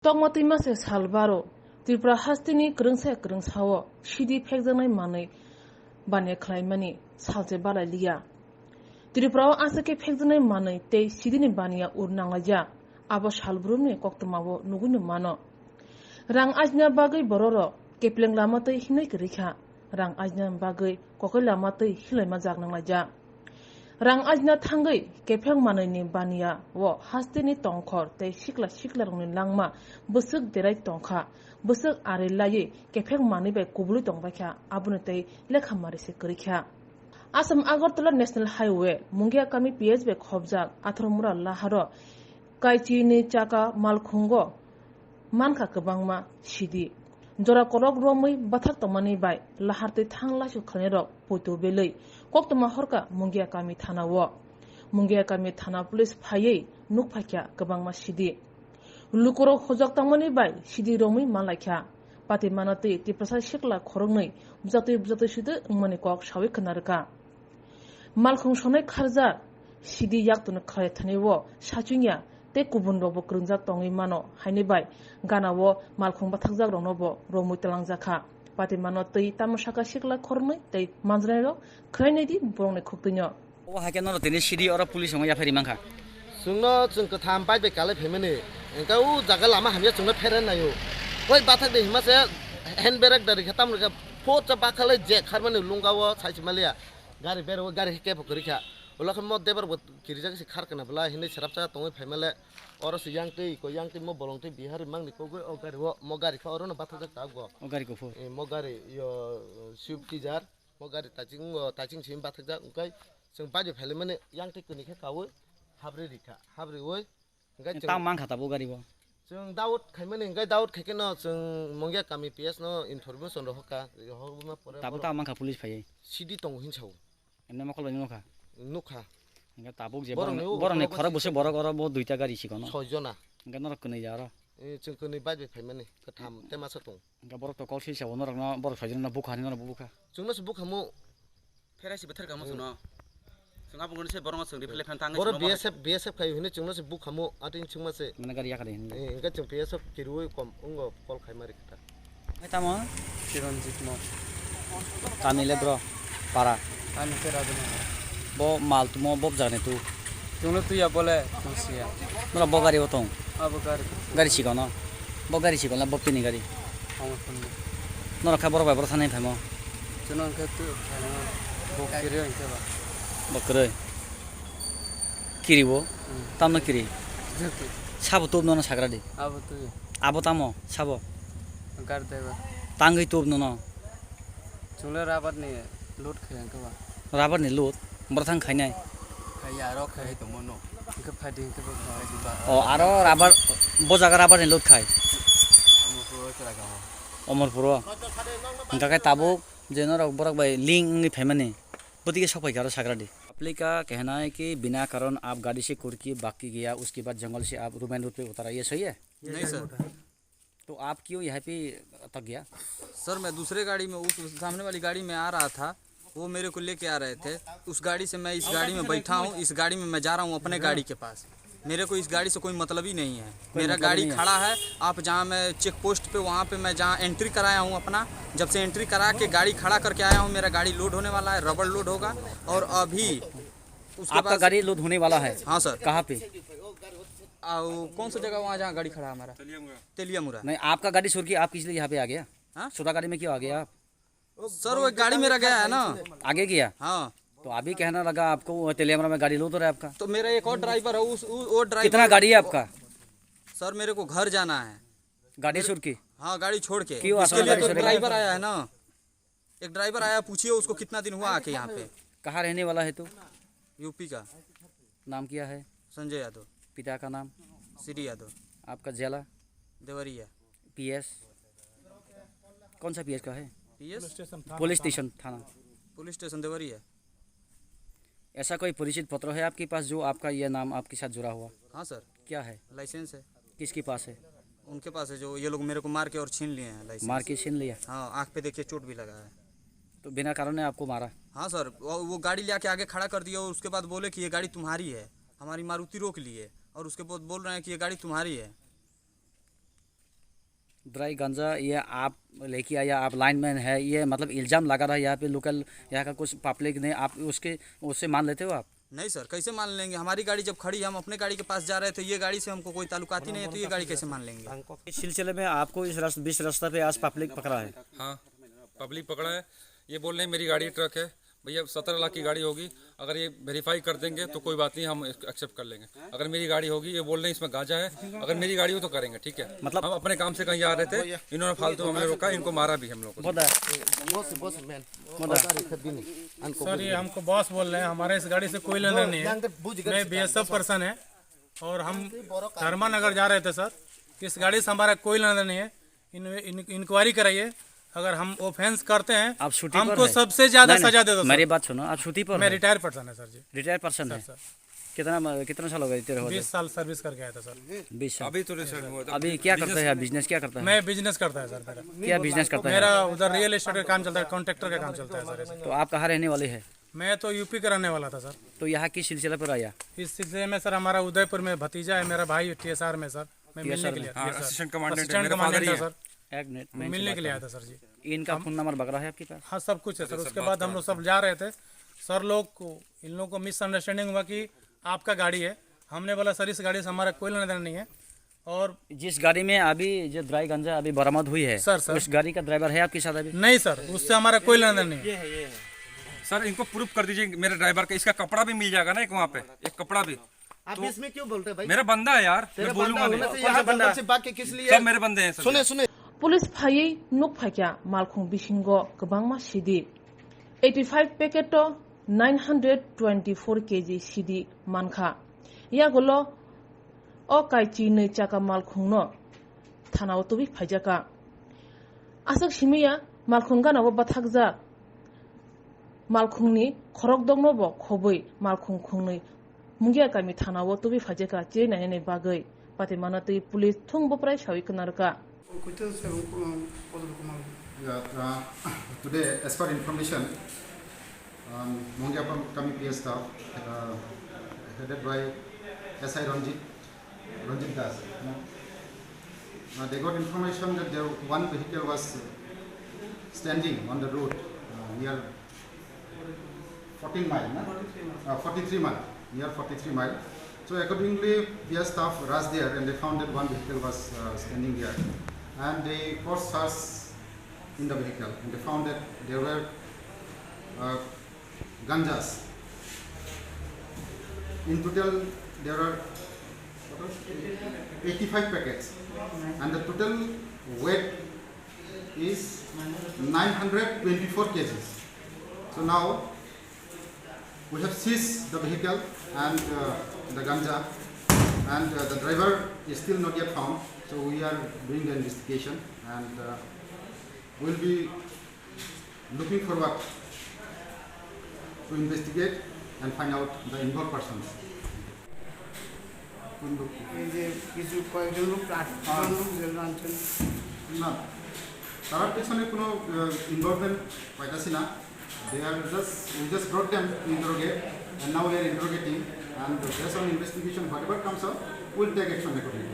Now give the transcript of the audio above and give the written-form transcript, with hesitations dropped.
Tongmati mase salbaro Tripura hastini krungsa krungsawo shidi phekjanai manai bane khlaimani salje balaliya Tripura asake phekjanai manai te sidini baniya urnanglaja abo salbrumni koktamawo nuguni mano rang ajna bagai bororo kepleng lamatai hinai krikha rang ajna bagai kokoi lamatai hilaima jagnanglaja rang ajna thangai kepheng manai ni baniya wo hastini tongkhor te sikla rungni langma busuk derai tongkha busuk are laye kepheng manai bai kublu tongbakha abune te lekha marise krikha Assam Agartala National Highway Mungia Kami PS be khobjak athormura laharo kaichi ni chaka malkhungo manka kabangma sidi jora korok romoi bathak tomani bai laharte thangla su khanero poito belei koktoma horka Mungia Kami thana wo Mungia Kami thana police phayei nukphakya kabangma sidi lukoro hojak tamani bai sidi romoi malakha pati manate ti prasad shikla khorongnei bujatoi side ngmani kok sawi khanarka malkhung sonai kharja sidi yaktun khlai thanewo sachunya te kubun robo krungjak tongi mano haini bai ganawo malkhung bathakjak ronobo romoi talangjakha pati mano tei tamasaka sikla khornoi tei manjrairo khlainai di borone khuktinyo o hakeno tene sidi ora police ma yafari mangkha sungno jengko thampai be kale phemene engka u jaga lama hamya sungno pheren nayo hoi bathak de himase handbrake dari khatam rega phocha bakhale je kharmane lungawo saisimalia gari bero gari ke pokrikha olakhe mo debar kirija se kharkana bla hine sarapcha tongoi phemele oro se yangti mo bolongte bihar mangni ko o gari wo mo gari kha oro na bathak ta go o gari ko fo mo gari yo swift desire mo gari taching sim bathak ja unkai जों बाजे फैले माने यांगते कनिखे कावो हाब्रे रिखा हाब्रे वय engai tam mang khata bo gari bo जों doubt खाइमाने engai doubt खाइके न जों मंगिया कामी पीएस न इनफरमेशन रहका हबमा परे tabu ta mang kha police phai सिडी तंग हिनसाव emne ma koloni nokha नुखा engai tabuk je borone khara bose borok oro bo duita gari sikono सयजना engai norok knai jara जों कनि बाजे फैमाने कथाम तेमासा दं engai borok to kol sisa wonorok na borok sojona bukhani na buka जोंनो से बुखामु फेरासि बोथार गामो सुनो जोंहा बुंगोन से बरंगा सोंदि फ्ले फान थाङै बर बीएसएफ खाइ हिने जोंनो से बुखामु आथिं चिंमासे mana gari yakade engai जों बीएसएफ किरुय कम उंगो कल खाइमारि कथा tamo चिरंजीत न kamile bro para आनि फेरादो bo mal tumo bob jane tu जोंनो तुया बोले तुसिया nora bo gari otong अब gari sikono bo gari sikona bob tini gari हम सुन nora kha borok bai borok thane phamo जोंनो के तु बोकिरे इनके बा bakre kiribo tamno kiri जति sabo tobno na sagradi अब तु abo tamo sabo कर देबा tangai tobno no जोंले राबात नि लुट खाय के बा rabar ni lut borthang khainai खाया रो खाय त मनो के फादि के बा खाय दिबा o aro rabar bo jaga rabar ni lut khai हम पुरो चला गा omorpuro engka kai tabuk je norok borok bai ling ni phemani बुद्धि के सफाई करो सागराडी अपने का कहना है कि बिना कारण आप गाड़ी से कुर्की बाकी गया उसके बाद जंगल से आप रुमेन रोड पे उतरा ये सही है नहीं सर तो आप क्यों यहाँ पे तक गया सर मैं दूसरे गाड़ी में उस सामने वाली गाड़ी में आ रहा था वो मेरे को लेके आ रहे थे उस गाड़ी से मैं इस गाड़ी में बैठा हूँ इस गाड़ी में मैं जा रहा हूँ अपने गाड़ी के पास मेरे को इस गाड़ी से कोई मतलब ही नहीं है मेरा गाड़ी खड़ा है आप जहाँ मैं चेक पोस्ट पे वहाँ पे मैं जहाँ एंट्री कराया हूँ अपना जब से एंट्री करा के गाड़ी खड़ा करके आया हूँ मेरा गाड़ी लोड होने वाला है रबड़ लोड होगा और अभी उसके आपका गाड़ी लोड होने वाला है हाँ सर कहाँ पे कौन सा जगह वहाँ जहाँ गाड़ी खड़ा है हमारा तेलियामुरा नहीं आपका गाड़ी छोड़ के आप किस लिए यहाँ पे आ गया हाँ? छोटा गाड़ी में क्यों आ गया आप सर वो गाड़ी मेरा गया है ना आगे गया हाँ तो अभी कहना लगा आपको तेलियामरा में गाड़ी लोड हो रहा है आपका तो मेरा एक और ड्राइवर है वो ड्राइवर कितना गाड़ी है आपका सर मेरे को घर जाना है गाड़ी छोड़ के हाँ गाड़ी छोड़ के क्यों इसके लिए गाड़ी तो छोड़ेगा? ड्राइवर आया है ना एक ड्राइवर आया पूछिए उसको कितना दिन हुआ आके यहाँ पे कहाँ रहने वाला है तो यूपी का नाम क्या है संजय यादव पिता का नाम सिटी यादव आपका जिला देवरिया पीएस कौन सा पीएस का है पीएस पुलिस स्टेशन थाना पुलिस स्टेशन देवरिया ऐसा कोई परिचित पत्र है आपके पास जो आपका यह नाम आपके साथ जुड़ा हुआ हाँ सर क्या है लाइसेंस है किसके पास है उनके पास है जो ये लोग मेरे को मार के और छीन लिए हैं लाइसेंस मार के छीन लिया हाँ आँख पे देखिए चोट भी लगा है तो बिना कारण ने आपको मारा हाँ सर वो गाड़ी ले आके आगे खड़ा कर दिया और उसके बाद बोले कि ये गाड़ी तुम्हारी है हमारी मारुति रोक लिए और उसके बाद बोल रहे हैं कि ये गाड़ी तुम्हारी है ड्राई गांजा ये आप लेके आया, आप लाइनमैन है, ये मतलब इल्ज़ाम लगा रहा है यहाँ पे लोकल, यहाँ का कुछ पब्लिक ने, आप उससे मान लेते हो आप? नहीं सर, कैसे मान लेंगे? हमारी गाड़ी जब खड़ी, हम अपने गाड़ी के पास जा रहे थे, ये गाड़ी से हमको कोई ताल्लुकात ही नहीं है, तो ये गाड़ी कैसे मान लेंगे? इस सिलसिले में आपको इस बीच रास्ता पे आज पब्लिक पकड़ा है? हाँ, पब्लिक पकड़ा है। ये बोल रहे हैं मेरी गाड़ी ट्रक है। भैया 17 लाख की गाड़ी होगी, अगर ये वेरीफाई कर देंगे तो कोई बात नहीं, हम एक्सेप्ट कर लेंगे। अगर मेरी गाड़ी होगी, ये बोल रहे हैं इसमें गांजा है, अगर मेरी गाड़ी हो तो करेंगे, ठीक है। मतलब हम अपने काम से कहीं आ रहे थे, इन्होंने फालतू हमें रोका, इनको मारा भी हम लोग को। सर ये हमको बॉस बोल रहे हैं, हमारे इस गाड़ी से कोई लेना नहीं है। मैं BSF पर्सन है और हम धर्मानगर जा रहे थे सर। इस गाड़ी से हमारा कोई लेना नहीं है। इंक्वायरी कराइए, अगर हम ऑफेंस करते हैं आप छुट्टी हमको सबसे ज्यादा सजा दे दो। मेरी बात सुनो, आप छुट्टी पर? मैं रिटायर पर्सन है सर जी। रिटायर पर्सन है? कितना साल हो गए तेरे? 20 साल सर्विस करके आया था सर। 20 साल। अभी तो रिसेंट हुआ था। अभी क्या करते हैं? बिजनेस क्या करता है? मैं बिजनेस करता है सर। मेरा क्या बिजनेस करता है? मेरा उधर रियल एस्टेट का काम चलता है, कॉन्ट्रैक्टर का काम चलता है सर। तो आप कहाँ रहने वाले हैं? मैं तो यूपी का रहने वाला था सर। तो यहाँ किस सिलसिले पर आया? इस सिलसिले में सर हमारा उदयपुर में भतीजा है, मेरा भाई TSR में सर। मैं मिलने के लिए असिस्टेंट कमांडेंट सर, एक मिनट, मिलने के लिए आया था सर जी। इनका फोन नंबर वगैरह है आपके पास? हाँ सब कुछ है सर। उसके बाद हम लोग सब जा रहे थे सर, इन लोगों को मिसअंडरस्टैंडिंग हुआ कि आपका गाड़ी है। हमने बोला सर इस गाड़ी से हमारा कोई लेना देना नहीं है। और जिस गाड़ी में अभी जो ड्राई गांजा अभी बरामद हुई है सर उस गाड़ी का ड्राइवर है आपके साथ अभी? नहीं सर, उससे हमारा कोई लेना देना नहीं है। सर इनको प्रूफ कर दीजिए मेरे ड्राइवर का, इसका कपड़ा भी मिल जाएगा ना एक वहाँ पे, एक कपड़ा भी। आप इसमें क्यों बोलते हैं भाई? मेरा बंदा है यार, मैं बोलूंगा नहीं। बाकी किस लिए? सब मेरे बंदे हैं। सुने पुलिस फायै नुक फाइक्या मालखुं बिसिंगो गोबांमा सिदि 85 पेकेट 924 केजी सिदि मानखा यागोलो o kaichi nei chaka malkhungno thanao tobi phaijaka asak simiya malkhunga nawo bathakja malkhungni khorok dongno bo khoboi malkhung khungnoi mungya kami thanao tobi phaijaka che nai nei bagai pate manatei police thungbo prai shawi knarka. Today, as per information, Mongya Kami PS staff, headed by SI Ranjit Das, they got information that there one vehicle was standing on the road near 14 mile, 43 mile, near 43 mile. So accordingly, PS staff rushed there and they found that one vehicle was standing there, and they first searched in the vehicle and they found that there were ganjas. In total, there are 85 packets, and the total weight is 924 kgs. So now we have seized the vehicle and the ganja, and the driver is still not yet found. So we are doing the investigation, and we'll be looking forward to investigate and find out the involved persons. না তার পেছনে কোনো involvement পাইতাছি না। They are we just brought them to interrogate, and now we are interrogating, and based on investigation whatever comes up we'll take action accordingly.